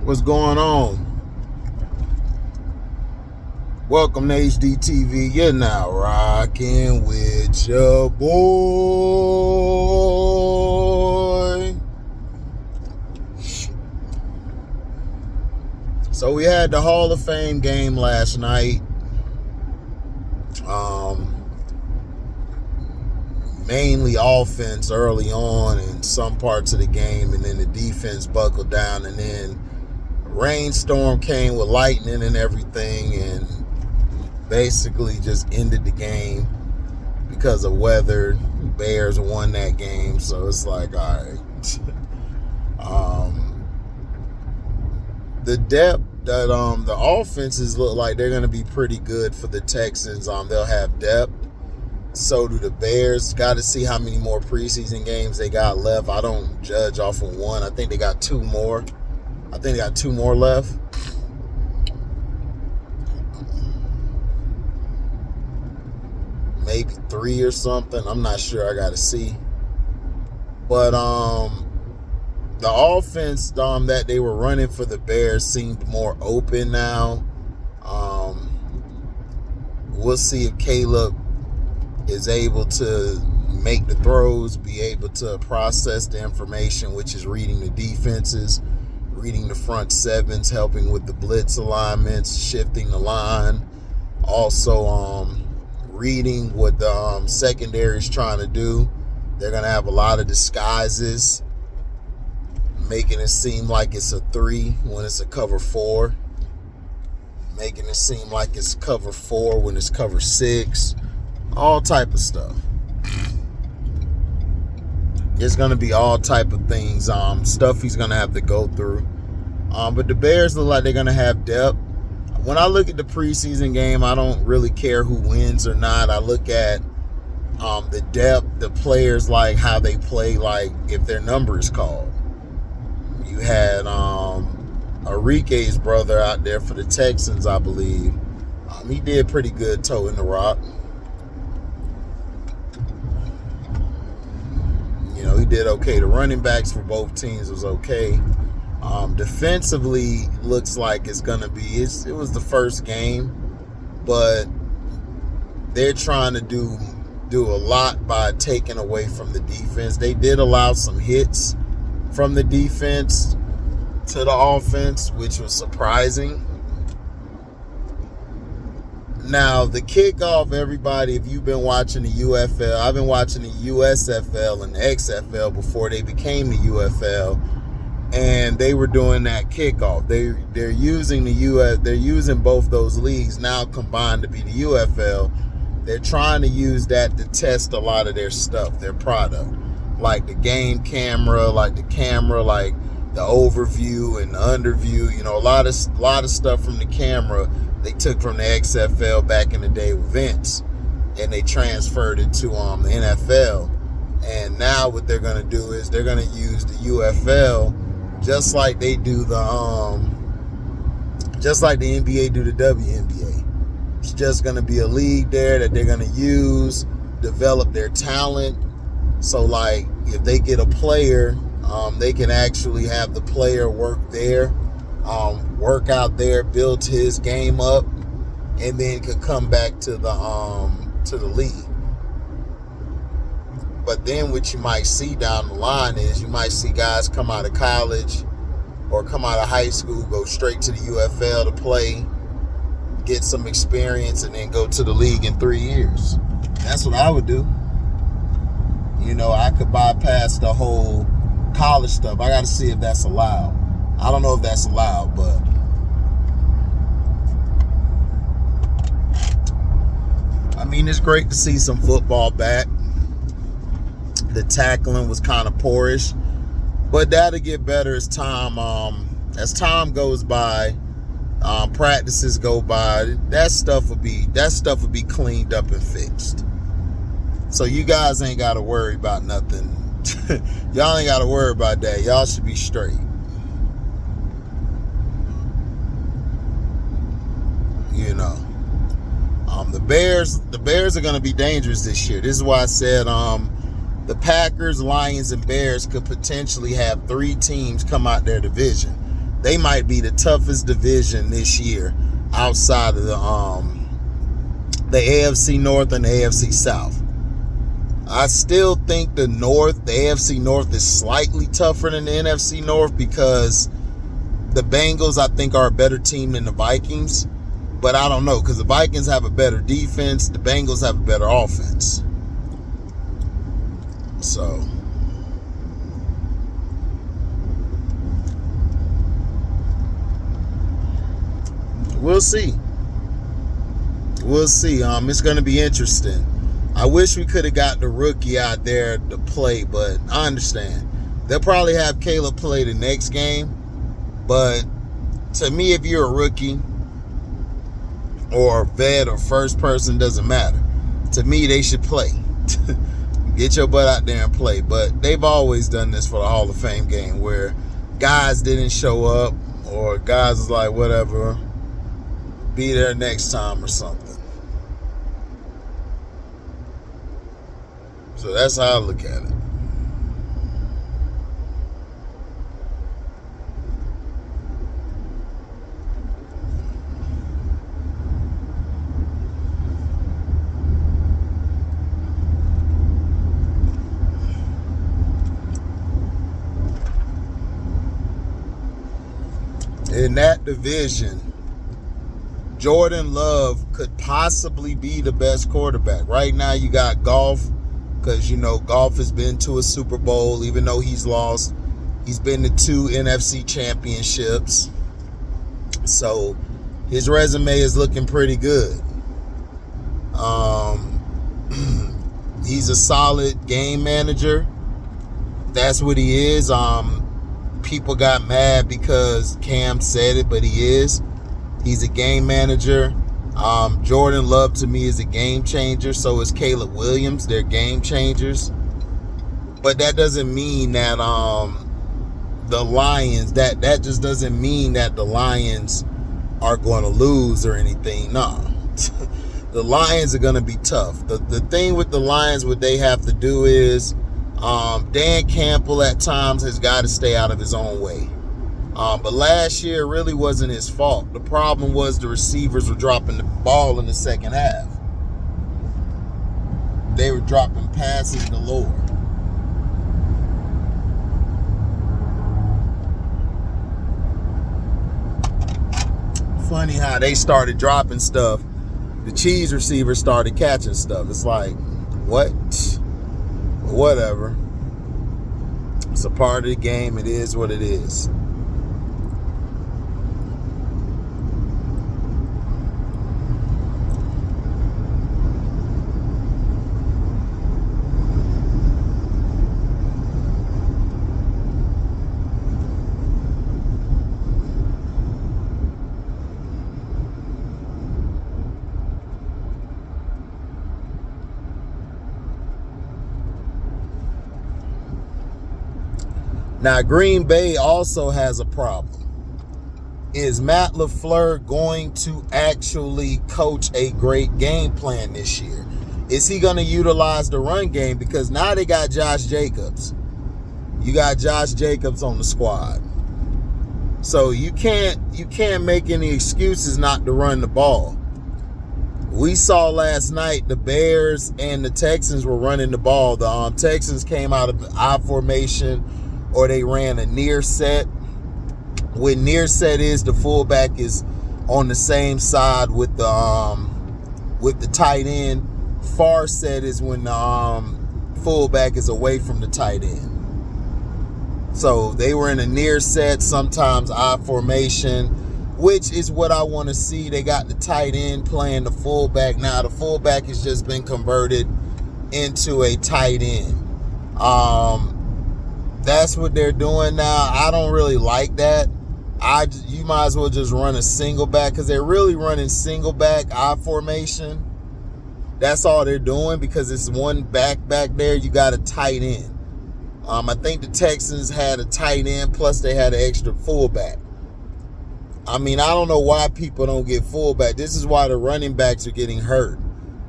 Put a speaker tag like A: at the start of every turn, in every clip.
A: What's going on? Welcome to HDiiTV. You're now rocking with your boy. So we had the Hall of Fame game last night. Mainly offense early on in some parts of the game, and then the defense buckled down, and then rainstorm came with lightning and everything, and basically just ended the game because of weather. Bears won that game, so it's like, all right. The depth that the offenses look like they're going to be pretty good for the Texans. They'll have depth. So do the Bears. Got to see how many more preseason games they got left. I don't judge off of one. I think they got two more. Left. Maybe three or something. I'm not sure. I got to see. But the offense that they were running for the Bears seemed more open now. We'll see if Caleb is able to make the throws, be able to process the information, which is reading the defenses, reading the front sevens, helping with the blitz alignments, shifting the line, also reading what the secondary is trying to do. They're going to have a lot of disguises, making it seem like it's a 3 when it's a cover 4, making it seem like it's cover 4 when it's cover 6. All type of stuff. It's going to be all type of things, stuff he's going to have to go through. But the Bears look like they're going to have depth. When I look at the preseason game, I don't really care who wins or not. I look at the depth, the players, like how they play, like if their number is called. You had Enrique's brother out there for the Texans, I believe. He did pretty good toting the rock. He did okay. The running backs for both teams was okay. Defensively, looks like it's going to be, it was the first game, but they're trying to do a lot by taking away from the defense. They did allow some hits from the defense to the offense, which was surprising. Now, the kickoff, everybody, if you've been watching the UFL, I've been watching the USFL and the XFL before they became the UFL, and they were doing that kickoff. They're using they're using both those leagues now combined to be the UFL. They're trying to use that to test a lot of their stuff, their product, like the game camera, like the overview and the underview. A lot of stuff from the camera they took from the XFL back in the day with Vince, and they transferred it to the NFL. And now what they're going to do is they're going to use the UFL just like they do just like the NBA do the WNBA. It's just going to be a league there that they're going to use, develop their talent. So like if they get a player, they can actually have the player work there. Work out there, build his game up, and then could come back to the league. But then what you might see down the line is you might see guys come out of college or come out of high school, go straight to the UFL to play, get some experience, and then go to the league in 3 years. That's what I would do. I could bypass the whole college stuff. I got to see if that's allowed. I don't know if that's allowed, but it's great to see some football back. The tackling was kind of poorish, but that'll get better as time goes by. Practices go by. That stuff will be cleaned up and fixed. So you guys ain't got to worry about nothing. Y'all ain't got to worry about that. Y'all should be straight. The Bears are going to be dangerous this year. This is why I said the Packers, Lions, and Bears could potentially have 3 teams come out their division. they might be the toughest division this year outside of the AFC North and the AFC South. I still think the AFC North is slightly tougher than the NFC North because the Bengals, I think, are a better team than the Vikings. But I don't know, because the Vikings have a better defense. The Bengals have a better offense. So we'll see. We'll see. It's going to be interesting. I wish we could have got the rookie out there to play, but I understand. They'll probably have Caleb play the next game. But to me, if you're a rookie or a vet or first person, doesn't matter. To me, they should play. Get your butt out there and play. But they've always done this for the Hall of Fame game where guys didn't show up or guys was like, whatever, be there next time or something. So that's how I look at it. In that division, Jordan Love could possibly be the best quarterback. Right now you got Goff, because, you know, Goff has been to a Super Bowl, even though he's lost. He's been to 2 NFC championships. So his resume is looking pretty good. He's a solid game manager. That's what he is. People got mad because Cam said it, but he is. He's a game manager. Jordan Love, to me, is a game changer. So is Caleb Williams. They're game changers. But that doesn't mean that the Lions, that just doesn't mean that the Lions are going to lose or anything. No. The Lions are going to be tough. The thing with the Lions, what they have to do is Dan Campbell at times has got to stay out of his own way. But last year really wasn't his fault. The problem was the receivers were dropping the ball in the second half. They were dropping passes galore. Funny how they started dropping stuff. The Chiefs receivers started catching stuff. It's like, what? Whatever. It's a part of the game. It is what it is. Now, Green Bay also has a problem. Is Matt LaFleur going to actually coach a great game plan this year? Is he going to utilize the run game? Because now they got Josh Jacobs. You got Josh Jacobs on the squad. So you can't make any excuses not to run the ball. We saw last night the Bears and the Texans were running the ball. The Texans came out of I formation, or they ran a near set. What near set is, the fullback is on the same side with the tight end. Far set is when the fullback is away from the tight end. So they were in a near set, sometimes I formation, which is what I want to see. They got the tight end playing the fullback. Now the fullback has just been converted into a tight end. That's what they're doing now. I don't really like that. You might as well just run a single back, because they're really running single back I formation. That's all they're doing, because it's one back there. You got a tight end. I think the Texans had a tight end, plus they had an extra fullback. I mean, I don't know why people don't get fullback. This is why the running backs are getting hurt.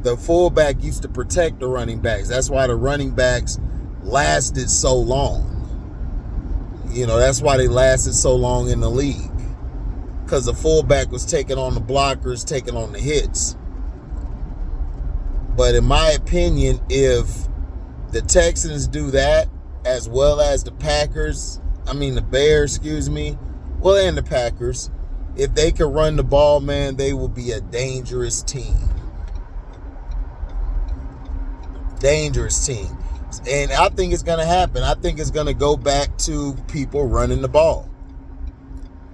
A: The fullback used to protect the running backs. That's why the running backs lasted so long. You know, that's why they lasted so long in the league. Because the fullback was taking on the blockers, taking on the hits. But in my opinion, if the Texans do that, as well as the Bears, and the Packers, if they can run the ball, man, they will be a dangerous team. Dangerous team. And I think it's going to happen. I think it's going to go back to people running the ball.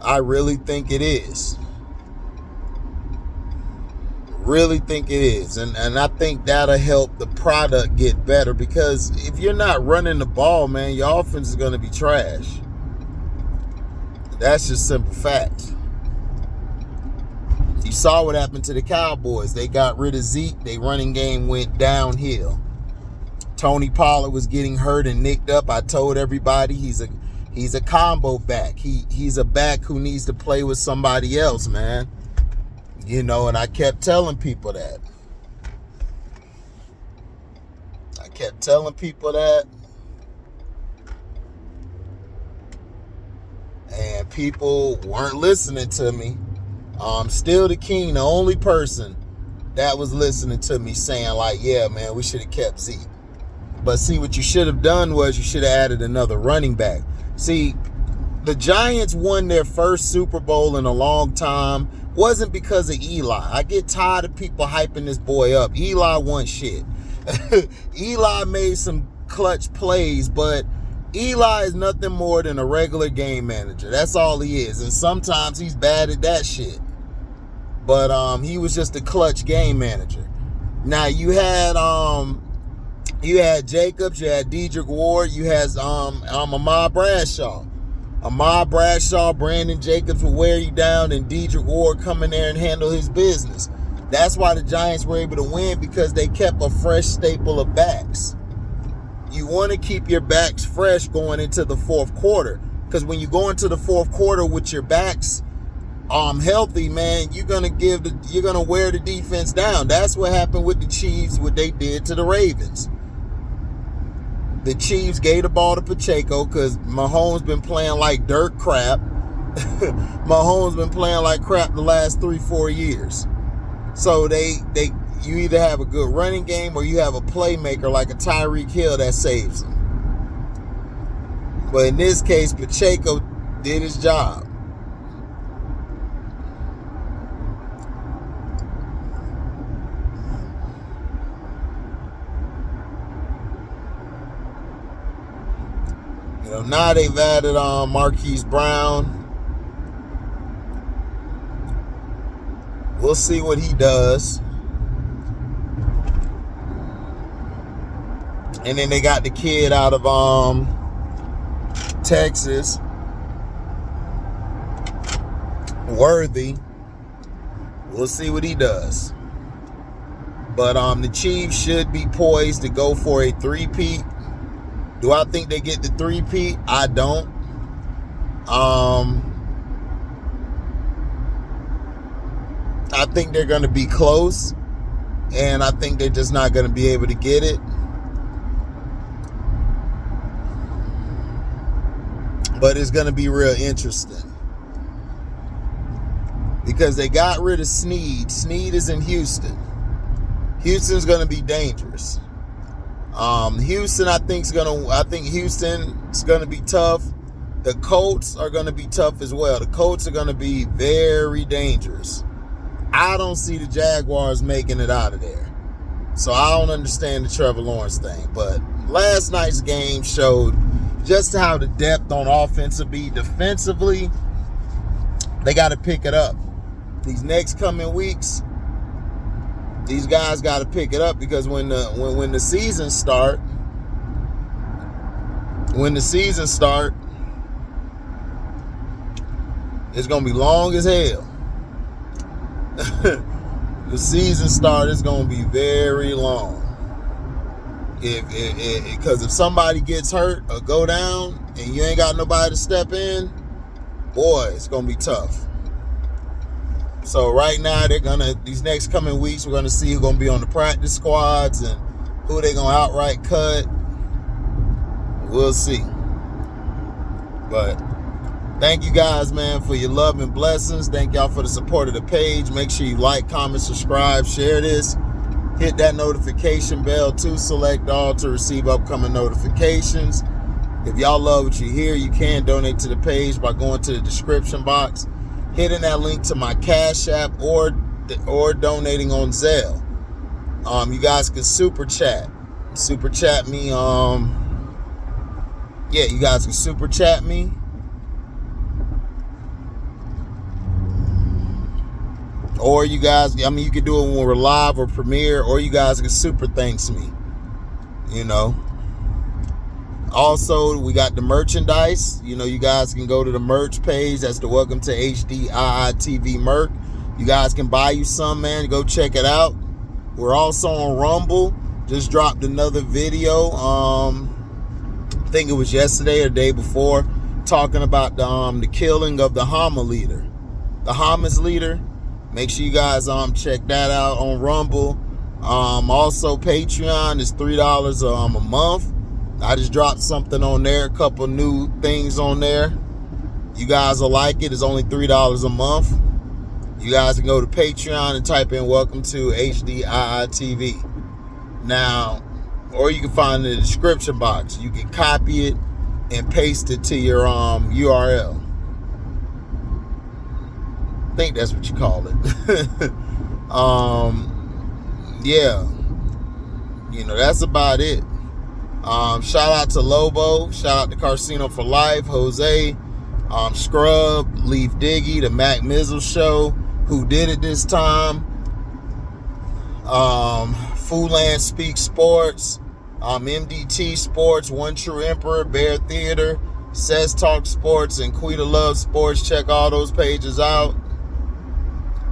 A: I really think it is. Really think it is. And I think that'll help the product get better, because if you're not running the ball, man, your offense is going to be trash. That's just simple fact. You saw what happened to the Cowboys. They got rid of Zeke. Their running game went downhill. Tony Pollard was getting hurt and nicked up. I told everybody he's a combo back. He's a back who needs to play with somebody else, man. You know, and I kept telling people that. And people weren't listening to me. Still the king, the only person that was listening to me, saying like, yeah, man, we should have kept Zeke. But see, what you should have done was you should have added another running back. See, the Giants won their first Super Bowl in a long time. Wasn't because of Eli. I get tired of people hyping this boy up. Eli won shit. Eli made some clutch plays, but Eli is nothing more than a regular game manager. That's all he is. And sometimes he's bad at that shit. But he was just a clutch game manager. Now you had Jacobs, you had Dedrick Ward, you had Ahmad Bradshaw. Ahmad Bradshaw, Brandon Jacobs will wear you down, and Dedrick Ward come in there and handle his business. That's why the Giants were able to win, because they kept a fresh staple of backs. You want to keep your backs fresh going into the fourth quarter, because when you go into the fourth quarter with your backs healthy, man, you're gonna wear the defense down. That's what happened with the Chiefs, what they did to the Ravens. The Chiefs gave the ball to Pacheco because Mahomes been playing like dirt crap. Mahomes been playing like crap the last 3-4 years. So you either have a good running game or you have a playmaker like a Tyreek Hill that saves them. But in this case, Pacheco did his job. Now they've added Marquise Brown. We'll see what he does. And then they got the kid out of Texas, Worthy. We'll see what he does. But the Chiefs should be poised to go for a three-peat. Do I think they get the three-peat? I don't. I think they're going to be close, and I think they're just not going to be able to get it. But it's going to be real interesting, because they got rid of Snead. Snead is in Houston. Houston's going to be dangerous. Houston, I think Houston's gonna be tough. The Colts are gonna be tough as well. The Colts are gonna be very dangerous. I don't see the Jaguars making it out of there. So I don't understand the Trevor Lawrence thing. But last night's game showed just how the depth on offense will be. Defensively, they got to pick it up. These next coming weeks, these guys got to pick it up, because when the season start, it's gonna be long as hell. The season start is gonna be very long. Because if somebody gets hurt or go down and you ain't got nobody to step in, boy, it's gonna be tough. So right now, these next coming weeks, we're going to see who's going to be on the practice squads and who they're going to outright cut. We'll see. But thank you guys, man, for your love and blessings. Thank y'all for the support of the page. Make sure you like, comment, subscribe, share this. Hit that notification bell to select all to receive upcoming notifications. If y'all love what you hear, you can donate to the page by going to the description box, hitting that link to my Cash App, or donating on Zelle. You guys can super chat me. Yeah, you guys can super chat me. Or you guys, I mean, you can do it when we're live or premiere, or you guys can super thanks me. You know. Also, we got the merchandise. You know, you guys can go to the merch page. That's the Welcome to HDiiTV merch. You guys can buy you some, man. Go check it out. We're also on Rumble. Just dropped another video. I think it was yesterday or the day before, talking about the killing of the Hamas leader. Make sure you guys check that out on Rumble. Also, Patreon is $3 a month. I just dropped something on there, a couple new things on there. You guys will like it. It's only $3 a month. You guys can go to Patreon and type in Welcome to HDiiTV. Now, or you can find it in the description box. You can copy it and paste it to your URL. I think that's what you call it. Yeah. You know, that's about it. Shout out to Lobo, shout out to Casino for Life, Jose, Scrub, Leaf Diggy, the Mac Mizzle Show, who did it this time, Foodland Speak Sports, MDT Sports, One True Emperor, Bear Theater, Says Talk Sports, and Quita Love Sports. Check all those pages out.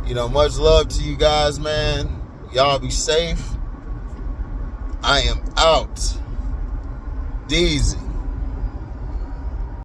A: You know, much love to you guys, man. Y'all be safe. I am out. Easy.